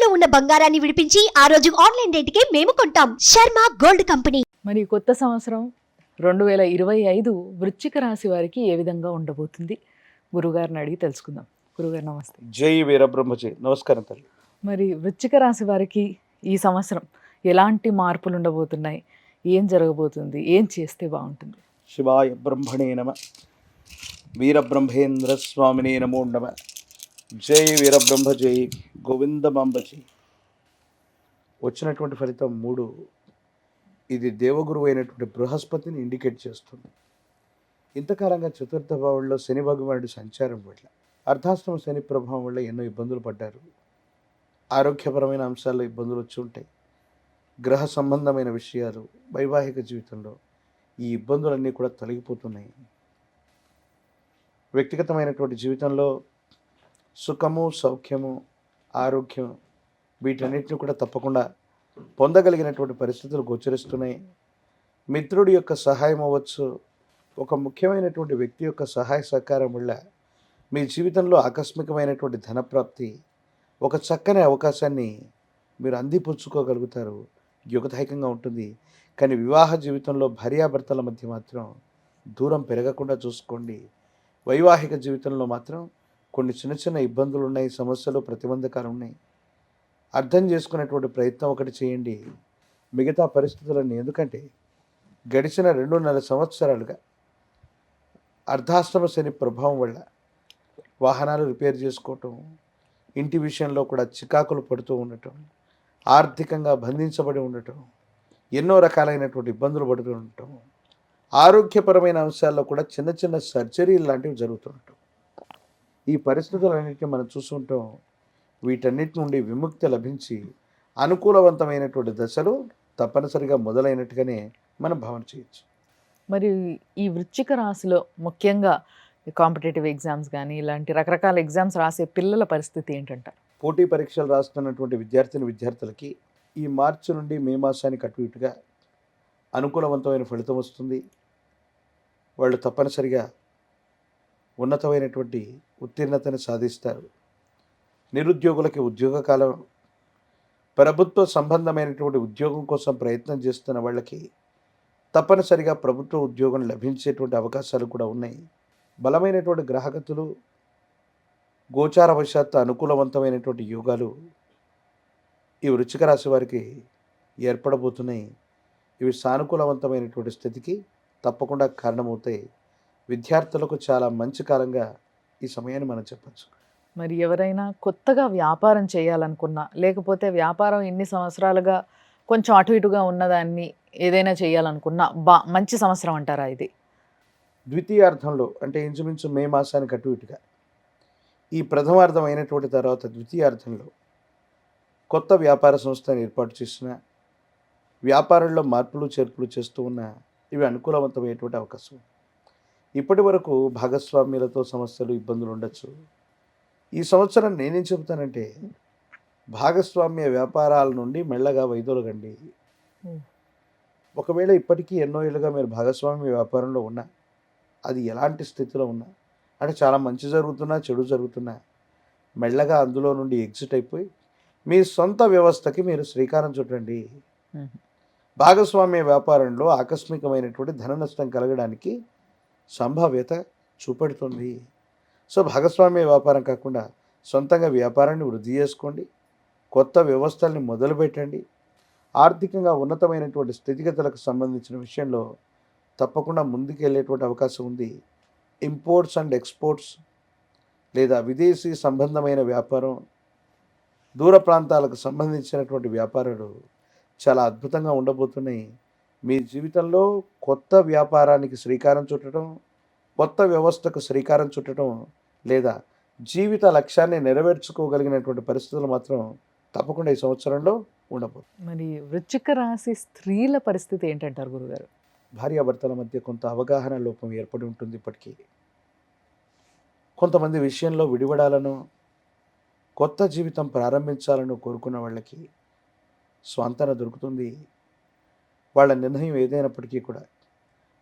ఇంట్లో ఉన్న బంగారాన్ని విడిపించి ఆ రోజు ఆన్లైన్ రేటుకే మేము కొంటాం. Sharma gold company. మరి కొత్త సంవత్సరం 2025 వృశ్చిక రాశి వారికి ఏ విధంగా ఉండబోతుంది? గురుగారిని అడిగి తెలుసుకుందాం. గురుగారు నమస్తే. జై వీరబ్రహ్మజీ. నమస్కారం తల్లి. మరి వృశ్చిక రాశి వారికి ఈ సంవత్సరం ఎలాంటి మార్పులు ఉండబోతున్నాయి? ఏం జరగబోతుంది? ఏం చేస్తే బాగుంటుంది? శివాయ బ్రహ్మణే నమ. వీరబ్రహ్మేంద్ర స్వామినే నమో నమ. జై వీరబ్రహ్మ జై గోవిందమాంబజీ. వచ్చినటువంటి ఫలితం 3. ఇది దేవగురువు అయినటువంటి బృహస్పతిని ఇండికేట్ చేస్తుంది. ఇంతకాలంగా చతుర్థ భావంలో శని భగవానుడి సంచారం వల్ల, అర్ధాష్టమ శని ప్రభావం వల్ల ఎన్నో ఇబ్బందులు పడ్డారు. ఆరోగ్యపరమైన అంశాల్లో ఇబ్బందులు వచ్చి ఉంటాయి. గ్రహ సంబంధమైన విషయాలు, వైవాహిక జీవితంలో ఈ ఇబ్బందులన్నీ కూడా తొలగిపోతున్నాయి. వ్యక్తిగతమైనటువంటి జీవితంలో సుఖము, సౌఖ్యము, ఆరోగ్యం వీటన్నిటిని కూడా తప్పకుండా పొందగలిగినటువంటి పరిస్థితులు గోచరిస్తున్నాయి. మిత్రుడి యొక్క సహాయం అవ్వచ్చు, ఒక ముఖ్యమైనటువంటి వ్యక్తి యొక్క సహాయ సహకారం వల్ల మీ జీవితంలో ఆకస్మికమైనటువంటి ధనప్రాప్తి, ఒక చక్కని అవకాశాన్ని మీరు అందిపుచ్చుకోగలుగుతారు. యుగదాయకంగా ఉంటుంది. కానీ వివాహ జీవితంలో భార్యాభర్తల మధ్య మాత్రం దూరం పెరగకుండా చూసుకోండి. వైవాహిక జీవితంలో మాత్రం కొన్ని చిన్న చిన్న ఇబ్బందులు ఉన్నాయి, సమస్యలు, ప్రతిబంధకాలు ఉన్నాయి. అర్థం చేసుకునేటువంటి ప్రయత్నం ఒకటి చేయండి. మిగతా పరిస్థితులన్నీ, ఎందుకంటే గడిచిన 2.5 సంవత్సరాలుగా అర్ధాష్టమ శని ప్రభావం వల్ల వాహనాలు రిపేర్ చేసుకోవటం, ఇంటి విషయంలో కూడా చికాకులు పడుతూ ఉండటం, ఆర్థికంగా బంధించబడి ఉండటం, ఎన్నో రకాలైనటువంటి ఇబ్బందులు పడుతూ ఉండటం, ఆరోగ్యపరమైన అంశాల్లో కూడా చిన్న చిన్న సర్జరీలు లాంటివి జరుగుతుంటాం. ఈ పరిస్థితులన్నింటినీ మనం చూస్తుంటాం. వీటన్నిటి నుండి విముక్తి లభించి అనుకూలవంతమైనటువంటి దశలు తప్పనిసరిగా మొదలైనట్టుగానే మనం భావన చేయొచ్చు. మరి ఈ వృశ్చిక రాశిలో ముఖ్యంగా కాంపిటేటివ్ ఎగ్జామ్స్ కానీ ఇలాంటి రకరకాల ఎగ్జామ్స్ రాసే పిల్లల పరిస్థితి ఏంటంటారు? పోటీ పరీక్షలు రాస్తున్నటువంటి విద్యార్థులకి ఈ మార్చి నుండి మే మాసానికి అటు ఇటుగా అనుకూలవంతమైన ఫలితం వస్తుంది. వాళ్ళు తప్పనిసరిగా ఉన్నతమైనటువంటి ఉత్తీర్ణతను సాధిస్తారు. నిరుద్యోగులకి ఉద్యోగ కాలం, ప్రభుత్వ సంబంధమైనటువంటి ఉద్యోగం కోసం ప్రయత్నం చేస్తున్న వాళ్ళకి తప్పనిసరిగా ప్రభుత్వ ఉద్యోగం లభించేటువంటి అవకాశాలు కూడా ఉన్నాయి. బలమైనటువంటి గ్రహగతులు, గోచారవశాత్తు అనుకూలవంతమైనటువంటి యోగాలు ఈ వృశ్చిక రాశి వారికి ఏర్పడబోతున్నాయి. ఇవి సానుకూలవంతమైనటువంటి స్థితికి తప్పకుండా కారణమవుతాయి. విద్యార్థులకు చాలా మంచి కాలంగా ఈ సమయాన్ని మనం చెప్పచ్చు. మరి ఎవరైనా కొత్తగా వ్యాపారం చేయాలనుకున్నా, లేకపోతే వ్యాపారం ఇన్ని సంవత్సరాలుగా కొంచెం అటు ఇటుగా ఉన్నదాన్ని ఏదైనా చేయాలనుకున్నా మంచి సంవత్సరం అంటారా ఇది? ద్వితీయార్థంలో, అంటే ఇంచుమించు మే మాసానికి అటు ఇటుగా, ఈ ప్రథమార్థం అయినటువంటి తర్వాత ద్వితీయార్థంలో కొత్త వ్యాపార సంస్థను ఏర్పాటు చేసిన, వ్యాపారంలో మార్పులు చేర్పులు చేస్తూ ఉన్న, ఇవి అనుకూలవంతమైనటువంటి అవకాశం. ఇప్పటి వరకు భాగస్వామ్యులతో సమస్యలు, ఇబ్బందులు ఉండొచ్చు. ఈ సంవత్సరం నేనేం చెబుతానంటే, భాగస్వామ్య వ్యాపారాల నుండి మెల్లగా వైదొలగండి. ఒకవేళ ఇప్పటికీ ఎన్నో ఏళ్ళుగా మీరు భాగస్వామ్య వ్యాపారంలో ఉన్నా, అది ఎలాంటి స్థితిలో ఉన్నా, అంటే చాలా మంచి జరుగుతున్నా, చెడు జరుగుతున్నా, మెల్లగా అందులో నుండి ఎగ్జిట్ అయిపోయి మీ సొంత వ్యవస్థకి మీరు శ్రీకారం చుట్టండి. భాగస్వామ్య వ్యాపారంలో ఆకస్మికమైనటువంటి ధన నష్టం కలగడానికి సంభావ్యత చూపెడుతుంది. సో భాగస్వామ్య వ్యాపారం కాకుండా సొంతంగా వ్యాపారాన్ని వృద్ధి చేసుకోండి. కొత్త వ్యవస్థల్ని మొదలుపెట్టండి. ఆర్థికంగా ఉన్నతమైనటువంటి స్థితిగతులకు సంబంధించిన విషయంలో తప్పకుండా ముందుకెళ్ళేటువంటి అవకాశం ఉంది. ఇంపోర్ట్స్ అండ్ ఎక్స్పోర్ట్స్ లేదా విదేశీ సంబంధమైన వ్యాపారం, దూర ప్రాంతాలకు సంబంధించినటువంటి వ్యాపారాలు చాలా అద్భుతంగా ఉండబోతున్నాయి. మీ జీవితంలో కొత్త వ్యాపారానికి శ్రీకారం చుట్టడం, కొత్త వ్యవస్థకు శ్రీకారం చుట్టడం, లేదా జీవిత లక్ష్యాన్ని నెరవేర్చుకోగలిగినటువంటి పరిస్థితులు మాత్రం తప్పకుండా ఈ సంవత్సరంలో ఉండబోతుంది. మరి వృశ్చిక రాశి స్త్రీల పరిస్థితి ఏంటంటారు గురుగారు? భార్యాభర్తల మధ్య కొంత అవగాహన లోపం ఏర్పడి ఉంటుంది. ఇప్పటికీ కొంతమంది విషయంలో విడిపడాలను, కొత్త జీవితం ప్రారంభించాలని కోరుకున్న వాళ్ళకి స్వాంతన దొరుకుతుంది. వాళ్ళ నిర్ణయం ఏదైనప్పటికీ కూడా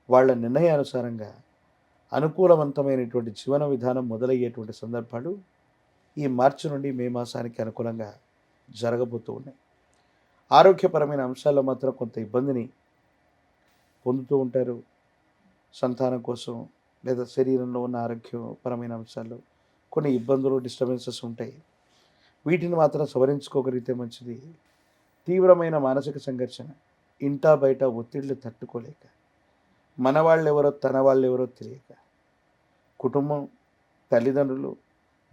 వాళ్ళ నిర్ణయానుసారంగా అనుకూలవంతమైనటువంటి జీవన విధానం మొదలయ్యేటువంటి సందర్భాలు ఈ మార్చి నుండి మే మాసానికి అనుకూలంగా జరగబోతూ ఉన్నాయి. ఆరోగ్యపరమైన అంశాల్లో మాత్రం కొంత ఇబ్బందిని పొందుతూ ఉంటారు. సంతానం కోసం లేదా శరీరంలో ఉన్న ఆరోగ్యపరమైన అంశాల్లో కొన్ని ఇబ్బందులు, డిస్టర్బెన్సెస్ ఉంటాయి. వీటిని మాత్రం సవరించుకోగలిగితే మంచిది. తీవ్రమైన మానసిక సంఘర్షణ, ఇంటా బయట ఒత్తిళ్లు తట్టుకోలేక, మన వాళ్ళెవరో తన వాళ్ళెవరో తెలియక, కుటుంబం, తల్లిదండ్రులు,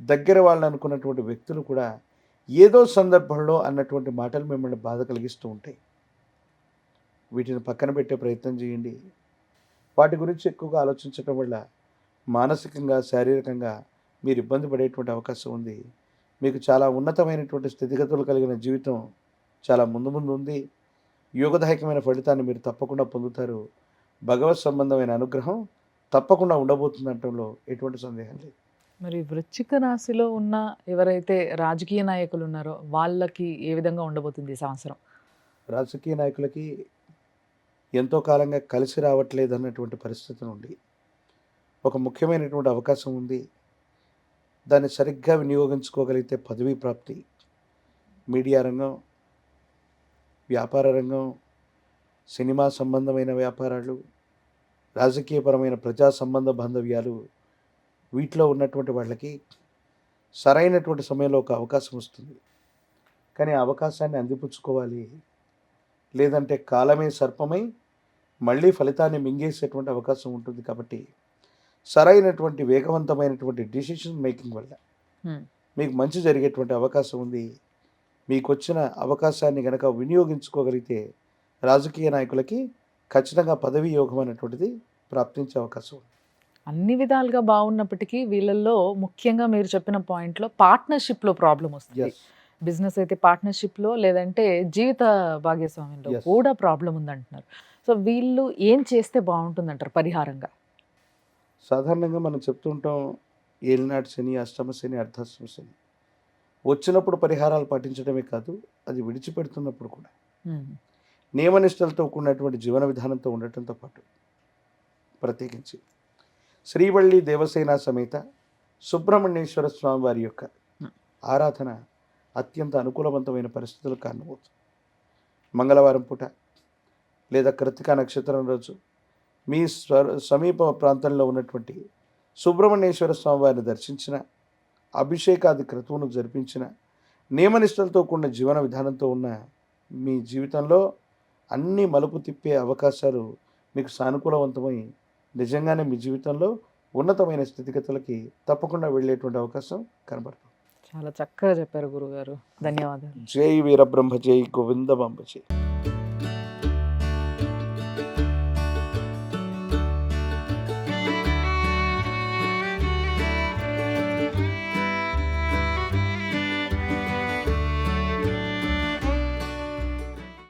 దగ్గర వాళ్ళు అనుకున్నటువంటి వ్యక్తులు కూడా ఏదో సందర్భంలో అన్నటువంటి మాటలు మిమ్మల్ని బాధ కలిగిస్తూ ఉంటాయి. వీటిని పక్కన పెట్టే ప్రయత్నం చేయండి. వాటి గురించి ఎక్కువగా ఆలోచించడం వల్ల మానసికంగా, శారీరకంగా మీరు ఇబ్బంది పడేటువంటి అవకాశం ఉంది. మీకు చాలా ఉన్నతమైనటువంటి స్థితిగతులు కలిగిన జీవితం చాలా ముందు ముందు ఉంది. యోగదాయకమైన ఫలితాన్ని మీరు తప్పకుండా పొందుతారు. భగవత్ సంబంధమైన అనుగ్రహం తప్పకుండా ఉండబోతుందంటంలో ఎటువంటి సందేహం లేదు. మరి వృశ్చిక రాశిలో ఉన్న ఎవరైతే రాజకీయ నాయకులు ఉన్నారో వాళ్ళకి ఏ విధంగా ఉండబోతుంది ఈ సంవత్సరం? రాజకీయ నాయకులకి ఎంతో కాలంగా కలిసి రావట్లేదు అన్నటువంటి పరిస్థితి నుండి ఒక ముఖ్యమైనటువంటి అవకాశం ఉంది. దాన్ని సరిగ్గా వినియోగించుకోగలిగితే పదవీ ప్రాప్తి, మీడియా రంగం, వ్యాపార రంగం, సినిమా సంబంధమైన వ్యాపారాలు, రాజకీయపరమైన ప్రజా సంబంధ బాంధవ్యాలు, వీటిలో ఉన్నటువంటి వాళ్ళకి సరైనటువంటి సమయంలో ఒక అవకాశం వస్తుంది. కానీ ఆ అవకాశాన్ని అందిపుచ్చుకోవాలి. లేదంటే కాలమే సర్పమై మళ్ళీ ఫలితాన్ని మింగేసేటువంటి అవకాశం ఉంటుంది. కాబట్టి సరైనటువంటి వేగవంతమైనటువంటి డిసిషన్ మేకింగ్ వల్ల మీకు మంచి జరిగేటువంటి అవకాశం ఉంది. మీకు వచ్చిన అవకాశాన్ని కనుక వినియోగించుకోగలిగితే రాజకీయ నాయకులకి ఖచ్చితంగా పదవీ యోగం అనేటువంటిది ప్రాప్తించే అవకాశం ఉంది. అన్ని విధాలుగా బాగున్నప్పటికీ వీళ్ళల్లో ముఖ్యంగా మీరు చెప్పిన పాయింట్లో పార్ట్నర్షిప్లో ప్రాబ్లం వస్తుంది. Yes. బిజినెస్ అయితే పార్ట్నర్షిప్లో, లేదంటే జీవిత భాగస్వామ్యంలో Yes. కూడా ప్రాబ్లం ఉందంటున్నారు. సో వీళ్ళు ఏం చేస్తే బాగుంటుందంటారు పరిహారంగా? సాధారణంగా మనం చెప్తుంటాం ఏలినాటి శని, అష్టమ శని, అర్ధాష్టమ శని వచ్చినప్పుడు పరిహారాలు పాటించడమే కాదు, అది విడిచిపెడుతున్నప్పుడు కూడా నియమనిష్టలతో కూడినటువంటి జీవన విధానంతో ఉండటంతో పాటు ప్రత్యేకించి శ్రీవల్లి దేవసేన సమేత సుబ్రహ్మణ్యేశ్వర స్వామి వారి యొక్క ఆరాధన అత్యంత అనుకూలవంతమైన పరిస్థితులు కారణమవుతుంది. మంగళవారం పూట లేదా కృతికా నక్షత్రం రోజు మీ సమీప ప్రాంతంలో ఉన్నటువంటి సుబ్రహ్మణ్యేశ్వర స్వామి వారిని దర్శించిన, అభిషేకాది క్రతువును జరిపించిన, నియమనిష్టలతో కూడిన జీవన విధానంతో ఉన్న మీ జీవితంలో అన్ని మలుపు తిప్పే అవకాశాలు మీకు సానుకూలవంతమై నిజంగానే మీ జీవితంలో ఉన్నతమైన స్థితిగతులకి తప్పకుండా వెళ్ళేటువంటి అవకాశం కనబడుతుంది. చాలా చక్కగా చెప్పారు గురుగారు. ధన్యవాదాలు. జై వీరబ్రహ్మ, జై గోవింద బాంబ జై.